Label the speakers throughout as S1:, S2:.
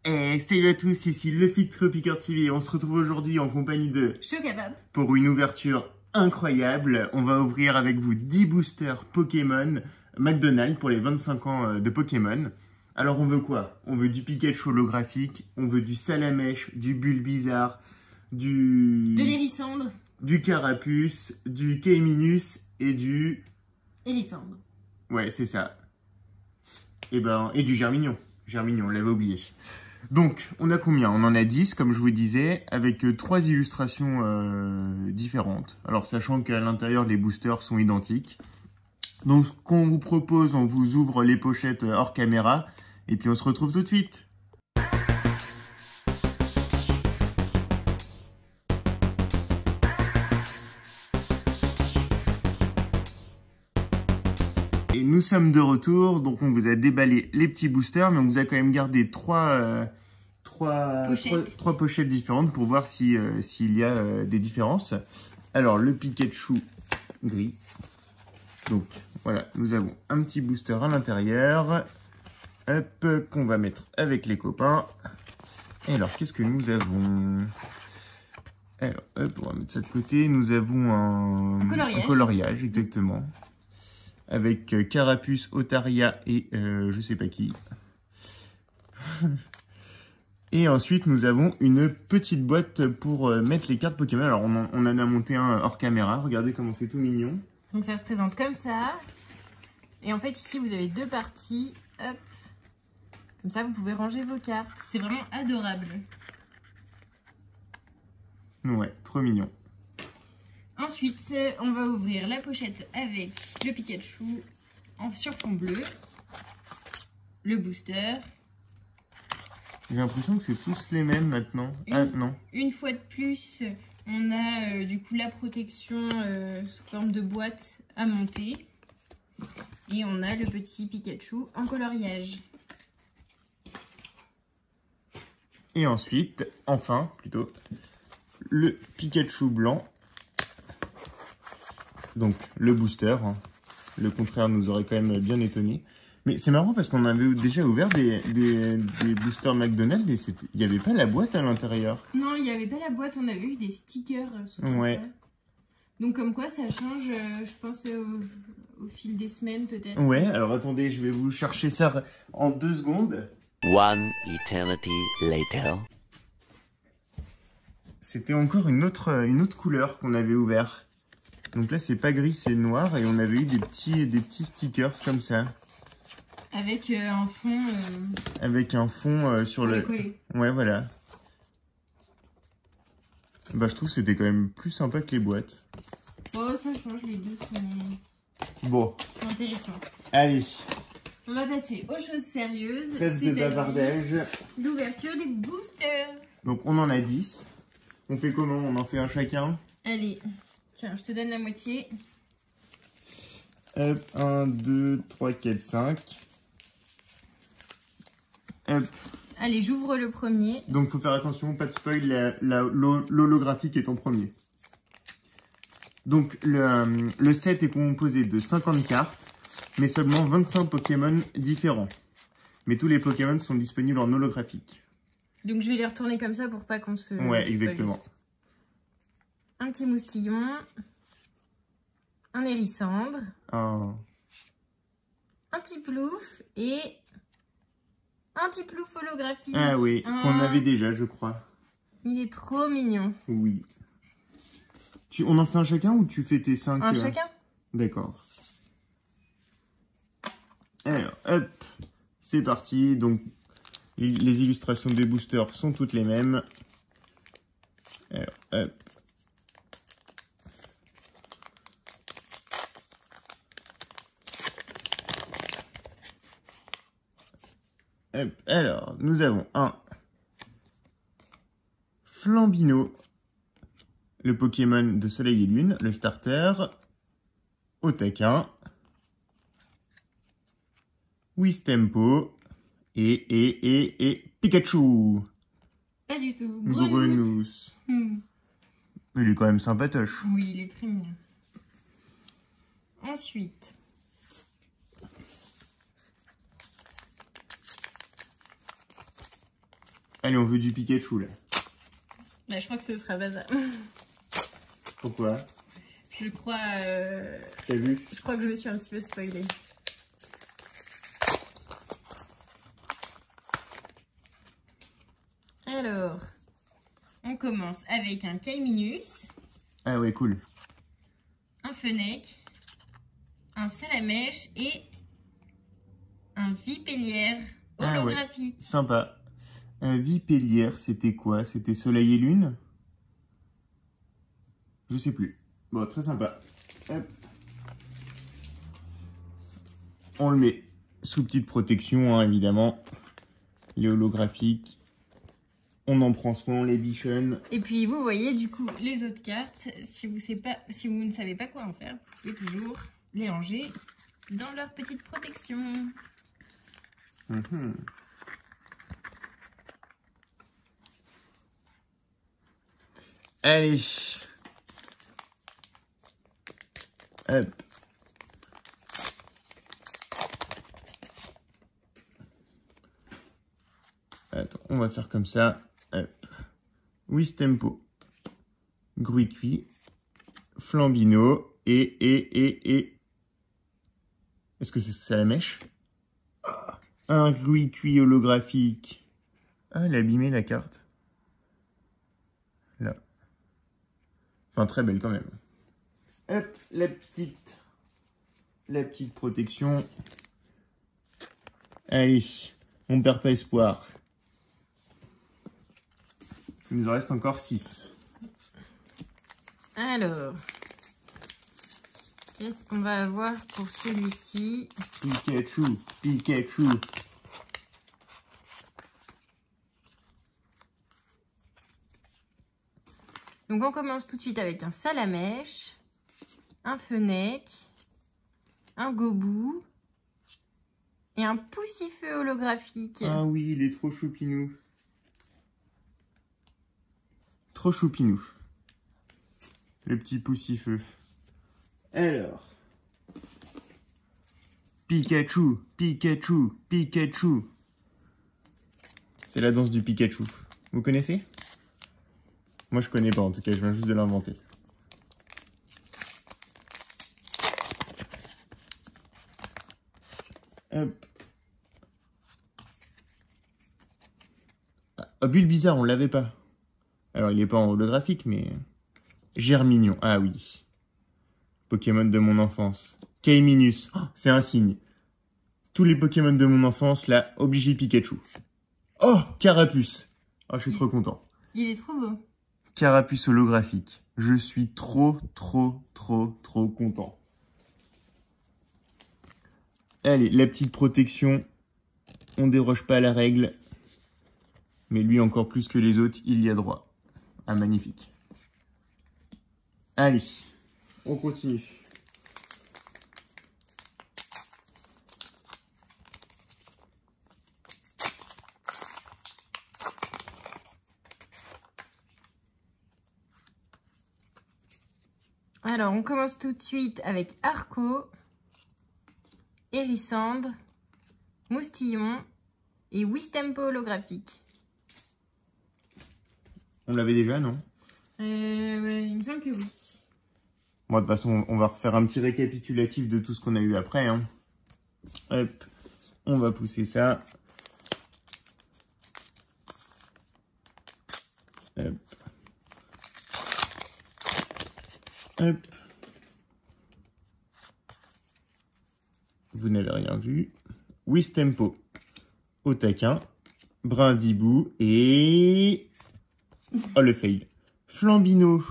S1: Et salut à tous, ici Luffy de Tropicker TV. On se retrouve aujourd'hui en compagnie de
S2: Chocabab
S1: pour une ouverture incroyable. On va ouvrir avec vous 10 boosters Pokémon McDonald's pour les 25 ans de Pokémon. Alors on veut quoi? On veut du Pikachu holographique, on veut du Salamèche, du Bulbizarre,
S2: de l'Hérissandre.
S1: du Carapuce, du K-Minus et du...
S2: Hérissandre.
S1: Ouais, c'est ça. Et du Germignon. Germignon, on l'avait oublié. Donc, on a combien? On en a 10, comme je vous disais, avec 3 illustrations différentes. Alors, sachant qu'à l'intérieur, les boosters sont identiques. Donc, ce qu'on vous propose, on vous ouvre les pochettes hors caméra. Et puis, on se retrouve tout de suite. Et nous sommes de retour, donc on vous a déballé les petits boosters, mais on vous a quand même gardé trois pochettes différentes pour voir s'il y a des différences. Alors, le Pikachu gris. Donc, voilà, nous avons un petit booster à l'intérieur. Hop, qu'on va mettre avec les copains. Et alors, qu'est-ce que nous avons? Alors, hop, on va mettre ça de côté. Nous avons un coloriage, exactement. Avec Carapuce, Otaria et je sais pas qui. Et ensuite, nous avons une petite boîte pour mettre les cartes Pokémon. Alors, on en a monté un hors caméra. Regardez comment c'est tout mignon.
S2: Donc, ça se présente comme ça. Et en fait, ici, vous avez deux parties. Hop. Comme ça, vous pouvez ranger vos cartes. C'est vraiment adorable.
S1: Ouais, trop mignon.
S2: Ensuite, on va ouvrir la pochette avec le Pikachu sur fond bleu, le booster.
S1: J'ai l'impression que c'est tous les mêmes maintenant. Non.
S2: Une fois de plus, on a du coup la protection sous forme de boîte à monter. Et on a le petit Pikachu en coloriage.
S1: Et ensuite, enfin, plutôt, le Pikachu blanc. Donc, le booster. Hein. Le contraire nous aurait quand même bien étonné. Mais c'est marrant parce qu'on avait déjà ouvert des boosters McDonald's et il n'y avait pas la boîte à l'intérieur.
S2: Non, il n'y avait pas la boîte. On avait eu des stickers.
S1: Ouais.
S2: Donc, comme quoi, ça change, je pense, au fil des semaines, peut-être.
S1: Ouais, alors attendez, je vais vous chercher ça en 2 secondes.
S3: One eternity later.
S1: C'était encore une autre couleur qu'on avait ouvert. Donc là, c'est pas gris, c'est noir. Et on avait eu des petits stickers comme ça.
S2: Avec un fond...
S1: Avec un fond sur le...
S2: coller.
S1: Ouais, voilà. Bah, je trouve que c'était quand même plus sympa que les boîtes.
S2: Oh, ça change, les deux
S1: Bon.
S2: sont intéressants.
S1: Allez.
S2: On va passer aux choses sérieuses.
S1: Trêve de bavardage.
S2: L'ouverture des boosters.
S1: Donc, on en a 10. On fait comment? On en fait un chacun?
S2: Allez, tiens, je te donne la moitié.
S1: Hop, 1, 2, 3, 4, 5. Hop.
S2: Allez, j'ouvre le premier.
S1: Donc, faut faire attention, pas de spoil, l'holographique est en premier. Donc, le set est composé de 50 cartes, mais seulement 25 Pokémon différents. Mais tous les Pokémon sont disponibles en holographique.
S2: Donc, je vais les retourner comme ça pour pas qu'on se...
S1: Ouais, exactement.
S2: Un petit moustillon. Un hérissandre.
S1: Oh.
S2: Un petit plouf et... un petit plouf holographique.
S1: Ah oui, qu'on avait déjà, je crois.
S2: Il est trop mignon.
S1: Oui. On en fait un chacun ou tu fais tes 5?
S2: Un chacun.
S1: D'accord. Alors, hop, c'est parti. Donc, les illustrations des boosters sont toutes les mêmes. Alors, hop. Hop. Alors, nous avons un Flambino, le Pokémon de Soleil et Lune, le starter, Otaquin, Wistempo et Pikachu.
S2: Pas du tout.
S1: Grenousse. Il est quand même sympatoche.
S2: Oui, il est très mignon. Ensuite,
S1: Allez, on veut du Pikachu, là.
S2: Bah, je crois que ce sera pas ça.
S1: Pourquoi?
S2: Je crois...
S1: T'as vu?
S2: Je crois que je me suis un petit peu spoilée. Alors, on commence avec un Kaiminus,
S1: Ah ouais, cool.
S2: un Fennec, un Salamèche et un Vipellière
S1: Ah ouais.
S2: holographique.
S1: Sympa. Vipellière, c'était quoi? C'était Soleil et Lune? Je sais plus. Bon, très sympa. Hop. On le met sous petite protection, hein, évidemment. Les holographiques. On en prend soin, on les bichonne.
S2: Et puis vous voyez du coup les autres cartes, si vous ne savez pas quoi en faire, vous pouvez toujours les ranger dans leur petite protection.
S1: Allez. Hop. Attends, on va faire comme ça. Hop. Wistempo. Gruicui. Flambino. Et... Est-ce que c'est Salamèche? Un Gruicui holographique. Ah, elle a abîmé la carte. Là. Enfin, très belle quand même. Hop, la petite protection. Allez, on perd pas espoir. Il nous en reste encore 6.
S2: Alors, qu'est-ce qu'on va avoir pour celui-ci?
S1: Pikachu, Pikachu.
S2: Donc on commence tout de suite avec un Salamèche, un Fennec, un Gobou et un Poussifeu holographique.
S1: Ah oui, il est trop choupinou. Trop choupinou. Le petit Poussifeu. Alors. Pikachu, Pikachu, Pikachu. C'est la danse du Pikachu. Vous connaissez? Moi, je connais pas, en tout cas, je viens juste de l'inventer. Hop. Ah, Bulbizarre, on l'avait pas. Alors, il est pas en holographique, mais... Germignon, ah oui. Pokémon de mon enfance. Kaiminus, oh, c'est un signe. Tous les Pokémon de mon enfance, là, obligé Pikachu. Oh, Carapuce. Oh, je suis trop content.
S2: Il est trop beau.
S1: Carapuce holographique. Je suis trop content. Allez, la petite protection. On déroge pas à la règle. Mais lui, encore plus que les autres, il y a droit. Ah, magnifique. Allez, on continue.
S2: Alors, on commence tout de suite avec Arco, Hérissandre, Moustillon et Wistempo holographique.
S1: On l'avait déjà, non?
S2: Ouais, il me semble que oui.
S1: Bon, de toute façon, on va refaire un petit récapitulatif de tout ce qu'on a eu après. Hein. Hop, on va pousser ça. Hop. Hop. Vous n'avez rien vu. Wistempo au taquin. Brindibou et... Oh, le fail. Flambino.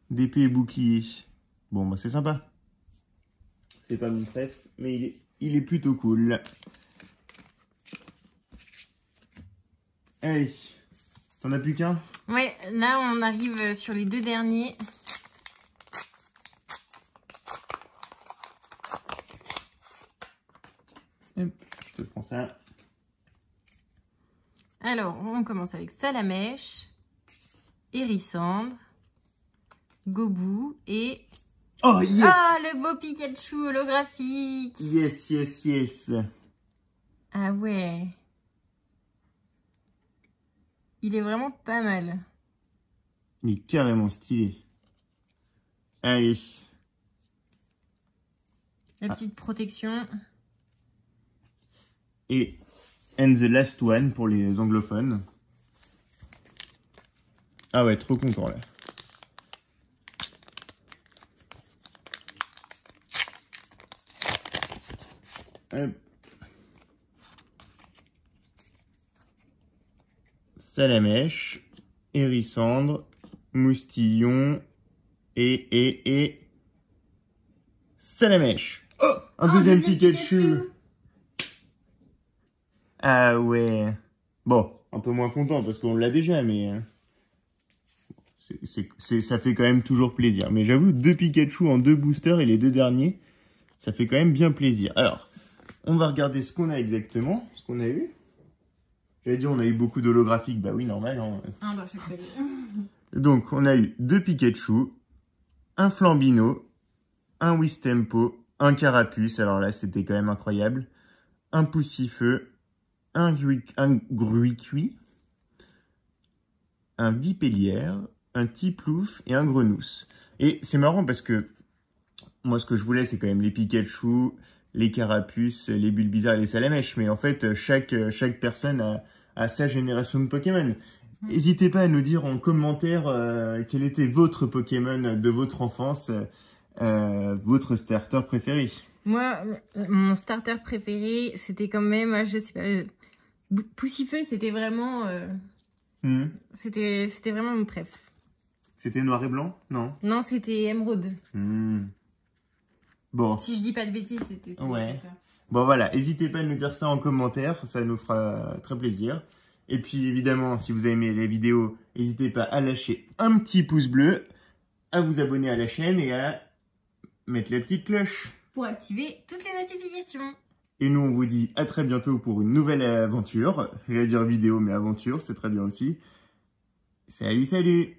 S1: D'épée et bouclier. Bon, bah c'est sympa. C'est pas mon préf, mais il est plutôt cool. Allez. T'en as plus qu'un?
S2: Ouais, là on arrive sur les deux derniers.
S1: Hop, je te prends ça.
S2: Alors, on commence avec Salamèche, Hérissandre, Gobou et...
S1: Oh, yes!
S2: Ah, le beau Pikachu holographique!
S1: Yes, yes, yes.
S2: Ah ouais. Il est vraiment pas mal.
S1: Il est carrément stylé. Allez.
S2: La petite protection.
S1: Et And the Last One pour les anglophones. Ah ouais, trop content là. Hop. Salamèche, hérissandre, moustillon et Salamèche. Oh, un deuxième Pikachu. Ah ouais. Bon, un peu moins content parce qu'on l'a déjà, mais ça fait quand même toujours plaisir. Mais j'avoue, 2 Pikachu en 2 boosters et les 2 derniers, ça fait quand même bien plaisir. Alors, on va regarder ce qu'on a exactement, ce qu'on a eu. J'avais dit on a eu beaucoup d'holographiques, bah oui, normal. Hein.
S2: Ah bah, c'est
S1: Donc, on a eu 2 Pikachu, un Flambino, un Wistempo, un Carapuce, alors là, c'était quand même incroyable, un Poussifeu, un Gruicui, un Vipélière, un Tiplouf et un Grenousse. Et c'est marrant parce que moi, ce que je voulais, c'est quand même les Pikachu, les Carapuces, les Bulbizarre et les Salamèche. Mais en fait, chaque personne a sa génération de Pokémon. N'hésitez pas à nous dire en commentaire quel était votre Pokémon de votre enfance, votre starter préféré.
S2: Moi, mon starter préféré, c'était quand même, je sais pas, Poussifeu, c'était vraiment, c'était vraiment mon préf.
S1: C'était noir et blanc? Non.
S2: Non, c'était émeraude.
S1: Bon.
S2: Si je dis pas de bêtises, c'était ça.
S1: Bon voilà, n'hésitez pas à nous dire ça en commentaire, ça nous fera très plaisir. Et puis évidemment, si vous avez aimé les vidéos, n'hésitez pas à lâcher un petit pouce bleu, à vous abonner à la chaîne et à mettre la petite cloche.
S2: Pour activer toutes les notifications.
S1: Et nous, on vous dit à très bientôt pour une nouvelle aventure. Je vais dire vidéo, mais aventure, c'est très bien aussi. Salut, salut!